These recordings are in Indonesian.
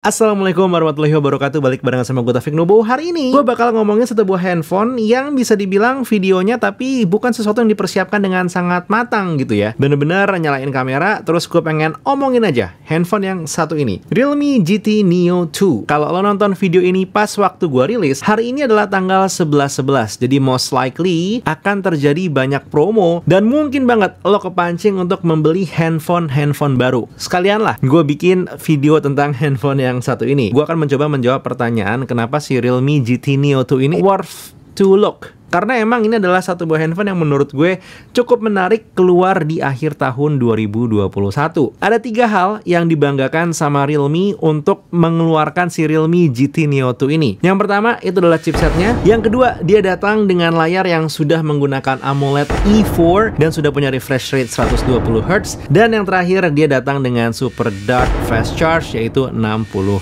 Assalamualaikum warahmatullahi wabarakatuh. Balik barengan sama gue Taufik Nubo. Hari ini gue bakal ngomongin sebuah handphone yang bisa dibilang videonya tapi bukan sesuatu yang dipersiapkan dengan sangat matang gitu ya. Bener-bener nyalain kamera, terus gue pengen omongin aja handphone yang satu ini, Realme GT Neo 2. Kalau lo nonton video ini pas waktu gue rilis, hari ini adalah tanggal 11/11. Jadi most likely akan terjadi banyak promo dan mungkin banget lo kepancing untuk membeli handphone baru. Sekalian lah gue bikin video tentang handphone yang satu ini. Gue akan mencoba menjawab pertanyaan kenapa si Realme GT Neo 2 ini worth to look. Karena emang ini adalah satu buah handphone yang menurut gue cukup menarik keluar di akhir tahun 2021. Ada 3 hal yang dibanggakan sama Realme untuk mengeluarkan si Realme GT Neo 2 ini. Yang pertama itu adalah chipsetnya. Yang kedua, dia datang dengan layar yang sudah menggunakan AMOLED E4 dan sudah punya refresh rate 120Hz. Dan yang terakhir, dia datang dengan super dark fast charge yaitu 65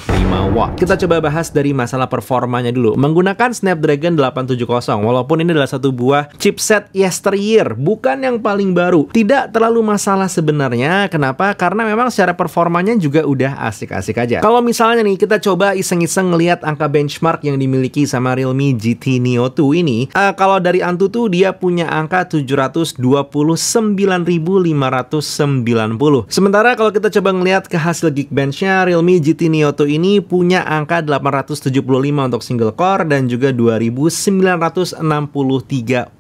watt. Kita coba bahas dari masalah performanya dulu. Menggunakan Snapdragon 870, walaupun ini adalah satu buah chipset yesteryear, bukan yang paling baru. Tidak terlalu masalah sebenarnya. Kenapa? Karena memang secara performanya juga udah asik-asik aja. Kalau misalnya nih kita coba iseng-iseng ngelihat angka benchmark yang dimiliki sama Realme GT Neo 2 ini, kalau dari Antutu dia punya angka 729.590. Sementara kalau kita coba ngelihat ke hasil Geekbench-nya, Realme GT Neo 2 ini punya angka 875 untuk single core dan juga 2963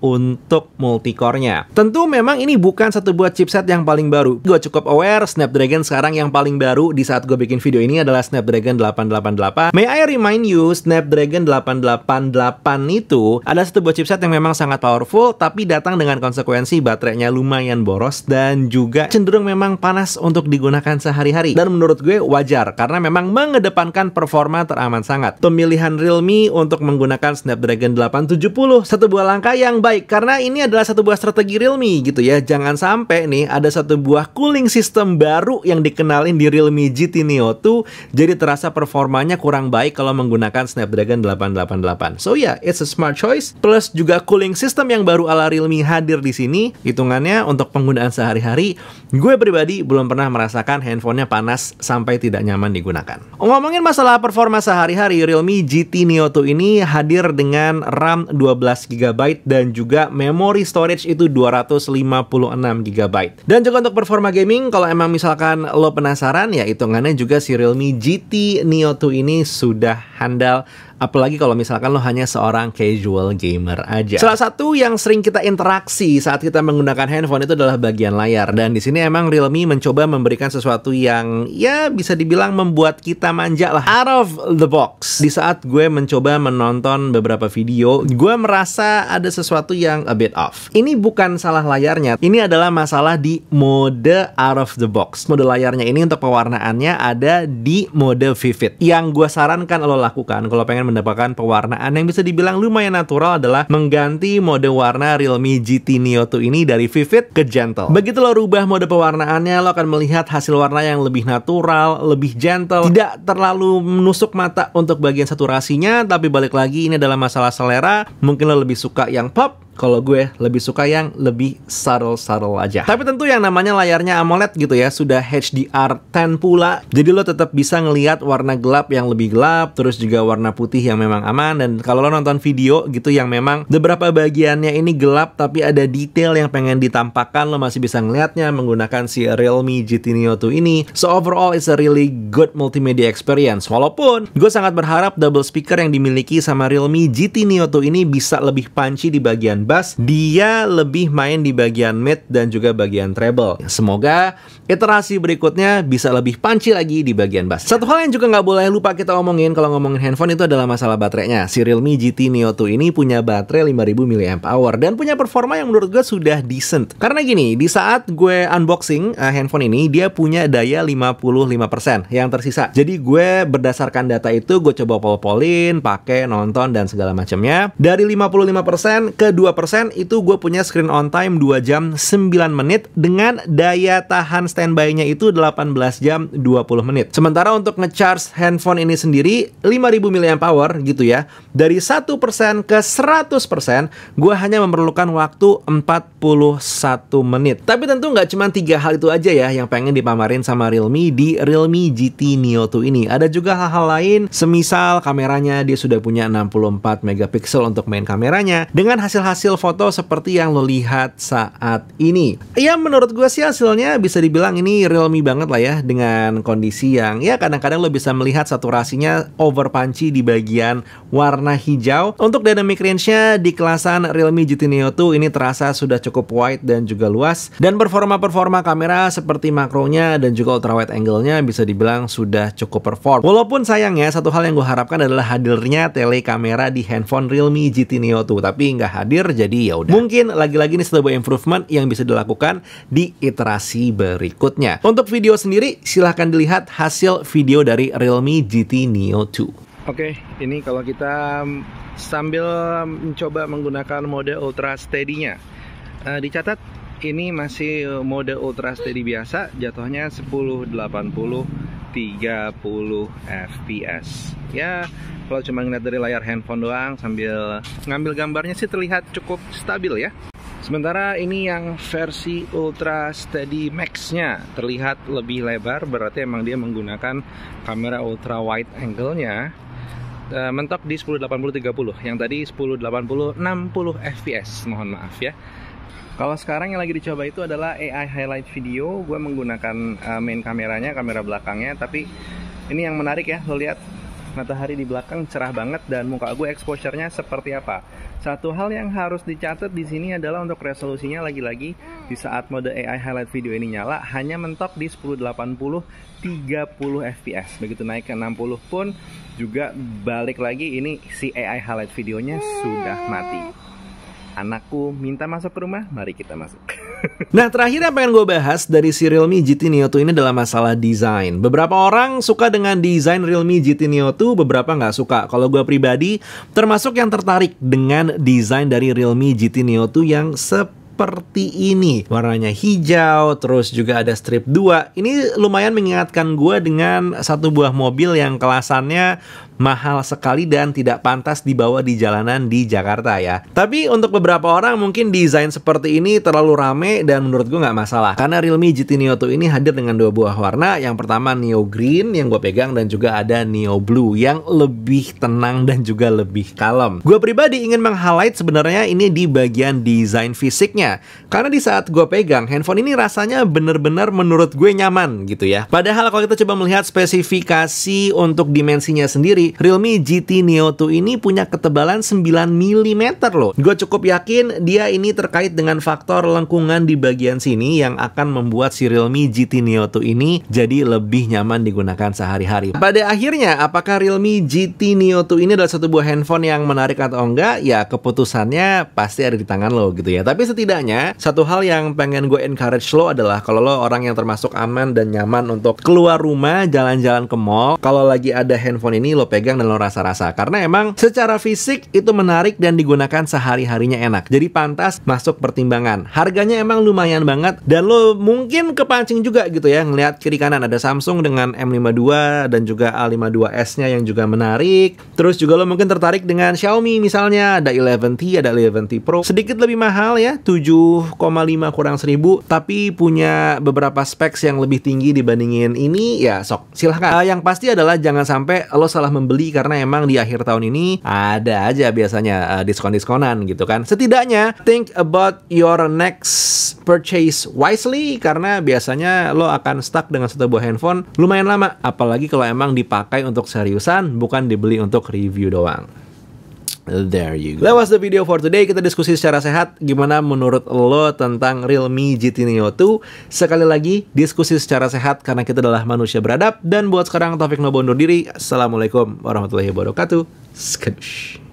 untuk multicore-nya. Tentu memang ini bukan satu buah chipset yang paling baru. Gue cukup aware Snapdragon sekarang yang paling baru di saat gue bikin video ini adalah Snapdragon 888. May I remind you, Snapdragon 888 itu adalah satu buah chipset yang memang sangat powerful, tapi datang dengan konsekuensi baterainya lumayan boros dan juga cenderung memang panas untuk digunakan sehari-hari. Dan menurut gue wajar, karena memang mengedepankan performa teramat sangat. Pemilihan Realme untuk menggunakan Snapdragon 870 satu buah langkah yang baik, karena ini adalah satu buah strategi Realme gitu ya. Jangan sampai nih ada satu buah cooling system baru yang dikenalin di Realme GT Neo 2 jadi terasa performanya kurang baik kalau menggunakan Snapdragon 888. So yeah, it's a smart choice. Plus juga cooling system yang baru ala Realme hadir di sini. Hitungannya untuk penggunaan sehari-hari, gue pribadi belum pernah merasakan handphonenya panas sampai tidak nyaman digunakan. Ngomongin masalah performa sehari-hari, Realme GT Neo 2 ini hadir dengan RAM 12GB dan juga memory storage itu 256GB. Dan juga untuk performa gaming, kalau emang misalkan lo penasaran ya, hitungannya juga si Realme GT Neo 2 ini sudah handal. Apalagi kalau misalkan lo hanya seorang casual gamer aja. Salah satu yang sering kita interaksi saat kita menggunakan handphone itu adalah bagian layar. Dan di sini emang Realme mencoba memberikan sesuatu yang ya bisa dibilang membuat kita manja lah. Out of the box. Di saat gue mencoba menonton beberapa video, gue merasa ada sesuatu yang a bit off. Ini bukan salah layarnya. Ini adalah masalah di mode out of the box. Mode layarnya ini untuk pewarnaannya ada di mode vivid. Yang gue sarankan lo lakukan kalau pengen mendapatkan pewarnaan yang bisa dibilang lumayan natural adalah mengganti mode warna Realme GT Neo 2 ini dari vivid ke gentle. Begitu lo rubah mode pewarnaannya, lo akan melihat hasil warna yang lebih natural, lebih gentle, tidak terlalu menusuk mata untuk bagian saturasinya. Tapi balik lagi, ini adalah masalah selera. Mungkin lo lebih suka yang pop, kalau gue lebih suka yang lebih subtle aja. Tapi tentu yang namanya layarnya AMOLED gitu ya, sudah HDR10 pula. Jadi lo tetap bisa ngelihat warna gelap yang lebih gelap, terus juga warna putih yang memang aman. Dan kalau lo nonton video gitu yang memang beberapa bagiannya ini gelap tapi ada detail yang pengen ditampakkan, lo masih bisa ngelihatnya menggunakan si Realme GT Neo 2 ini. So overall it's a really good multimedia experience. Walaupun gue sangat berharap double speaker yang dimiliki sama Realme GT Neo 2 ini bisa lebih punchy di bagian bass, dia lebih main di bagian mid dan juga bagian treble. Semoga iterasi berikutnya bisa lebih punchy lagi di bagian bass. Satu hal yang juga nggak boleh lupa kita omongin kalau ngomongin handphone itu adalah masalah baterainya. Si Realme GT Neo 2 ini punya baterai 5000 mAh dan punya performa yang menurut gue sudah decent. Karena gini, di saat gue unboxing handphone ini, dia punya daya 55% yang tersisa. Jadi gue berdasarkan data itu gue coba pol-polin, pakai, nonton dan segala macamnya. Dari 55% ke 2% 52% itu gue punya screen on time 2 jam 9 menit dengan daya tahan standby-nya itu 18 jam 20 menit. Sementara untuk ngecharge handphone ini sendiri 5000 mAh gitu ya. Dari 1% ke 100% gue hanya memerlukan waktu 41 menit. Tapi tentu nggak cuma 3 hal itu aja ya yang pengen dipamarin sama Realme di Realme GT Neo 2 ini. Ada juga hal-hal lain, semisal kameranya dia sudah punya 64 megapiksel untuk main kameranya dengan hasil-hasil foto seperti yang lo lihat saat ini. Ya menurut gue sih hasilnya bisa dibilang ini Realme banget lah ya, dengan kondisi yang ya kadang-kadang lo bisa melihat saturasinya over punchy di bagian warna hijau. Untuk dynamic range-nya di kelasan Realme GT Neo 2 ini terasa sudah cukup wide dan juga luas, dan performa kamera seperti makronya dan juga ultra wide angle-nya bisa dibilang sudah cukup perform. Walaupun sayangnya satu hal yang gue harapkan adalah hadirnya telekamera di handphone Realme GT Neo 2, tapi nggak hadir, jadi ya udah. Mungkin lagi-lagi ini sebuah improvement yang bisa dilakukan di iterasi berikutnya. Untuk video sendiri silahkan dilihat hasil video dari Realme GT Neo 2. Oke, ini kalau kita sambil mencoba menggunakan mode Ultra Steady-nya. Dicatat ini masih mode Ultra Steady biasa, jatuhnya 1080 30 fps. Ya, kalau cuma ngeliat dari layar handphone doang sambil ngambil gambarnya sih terlihat cukup stabil ya. Sementara ini yang versi Ultra Steady Max-nya terlihat lebih lebar, berarti emang dia menggunakan kamera ultra wide angle-nya. Mentok di 1080-30, yang tadi 1080-60 fps, mohon maaf ya. Kalau sekarang yang lagi dicoba itu adalah AI highlight video. Gue menggunakan main kameranya, kamera belakangnya. Tapi ini yang menarik ya, lo lihat matahari di belakang cerah banget dan muka gue exposure-nya seperti apa. Satu hal yang harus dicatat di sini adalah untuk resolusinya, lagi-lagi di saat mode AI highlight video ini nyala hanya mentok di 1080 30 fps. Begitu naik ke 60 pun juga balik lagi, ini si AI highlight videonya sudah mati. Anakku minta masuk ke rumah, mari kita masuk. Nah, terakhir yang pengen gue bahas dari si Realme GT Neo 2 ini adalah masalah desain. Beberapa orang suka dengan desain Realme GT Neo 2, beberapa nggak suka. Kalau gue pribadi, termasuk yang tertarik dengan desain dari Realme GT Neo 2 yang seperti ini. Warnanya hijau, terus juga ada strip 2. Ini lumayan mengingatkan gue dengan satu buah mobil yang kelasannya mahal sekali dan tidak pantas dibawa di jalanan di Jakarta ya. Tapi untuk beberapa orang mungkin desain seperti ini terlalu rame, dan menurut gue nggak masalah karena Realme GT Neo 2 ini hadir dengan dua buah warna. Yang pertama Neo Green yang gue pegang, dan juga ada Neo Blue yang lebih tenang dan juga lebih kalem. Gue pribadi ingin meng-highlight sebenarnya ini di bagian desain fisiknya, karena di saat gue pegang handphone ini rasanya bener-bener menurut gue nyaman gitu ya. Padahal kalau kita coba melihat spesifikasi untuk dimensinya sendiri, Realme GT Neo 2 ini punya ketebalan 9 mm loh. Gue cukup yakin dia ini terkait dengan faktor lengkungan di bagian sini yang akan membuat si Realme GT Neo 2 ini jadi lebih nyaman digunakan sehari-hari. Pada akhirnya, apakah Realme GT Neo 2 ini adalah satu buah handphone yang menarik atau enggak? Ya keputusannya pasti ada di tangan lo gitu ya. Tapi setidaknya satu hal yang pengen gue encourage lo adalah kalau lo orang yang termasuk aman dan nyaman untuk keluar rumah, jalan-jalan ke mall, kalau lagi ada handphone ini lo pegang dan lo rasa-rasa, karena emang secara fisik itu menarik dan digunakan sehari-harinya enak, jadi pantas masuk pertimbangan. Harganya emang lumayan banget, dan lo mungkin kepancing juga gitu ya ngelihat kiri kanan ada Samsung dengan M52 dan juga A52s nya yang juga menarik. Terus juga lo mungkin tertarik dengan Xiaomi misalnya, ada 11T, ada 11T Pro, sedikit lebih mahal ya, 7,5 kurang 1000, tapi punya beberapa specs yang lebih tinggi dibandingin ini, ya sok silahkan. Yang pasti adalah jangan sampai lo salah membeli, karena emang di akhir tahun ini ada aja biasanya diskon-diskonan gitu kan. Setidaknya think about your next purchase wisely, karena biasanya lo akan stuck dengan satu buah handphone lumayan lama, apalagi kalau emang dipakai untuk seriusan, bukan dibeli untuk review doang. There you go. That was the video for today. Kita diskusi secara sehat. Gimana menurut lo tentang Realme GT Neo 2? Sekali lagi, diskusi secara sehat karena kita adalah manusia beradab. Dan buat sekarang, Taufik Nobo undur diri. Assalamualaikum warahmatullahi wabarakatuh. Skadush.